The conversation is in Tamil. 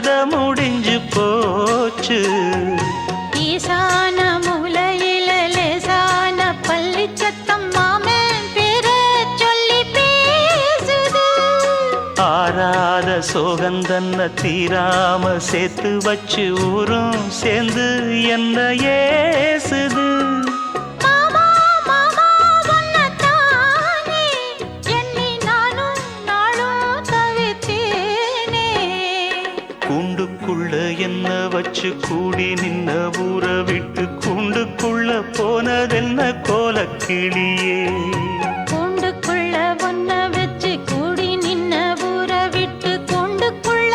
கதை முடிஞ்சு போச்சு. ஈசான மூலையில லேசான பள்ளி சத்தம் மாமன் பேர சொல்லி பேசுது. ஆறாத சோகந்தன்ன தீராம சேர்த்து வச்சு ஊரும் சேர்ந்து என்ன ஏசுது. மாமா மாமா உன்னத்தானே எண்ணி நானும் நாளும் தவித்தேனே. கூண்டுக்குள்ள என்ன வச்சு கூடி நின்ன ஊரை விட்டு கூண்டுக்குள்ள போனதென்ன கோலக்கிளியே.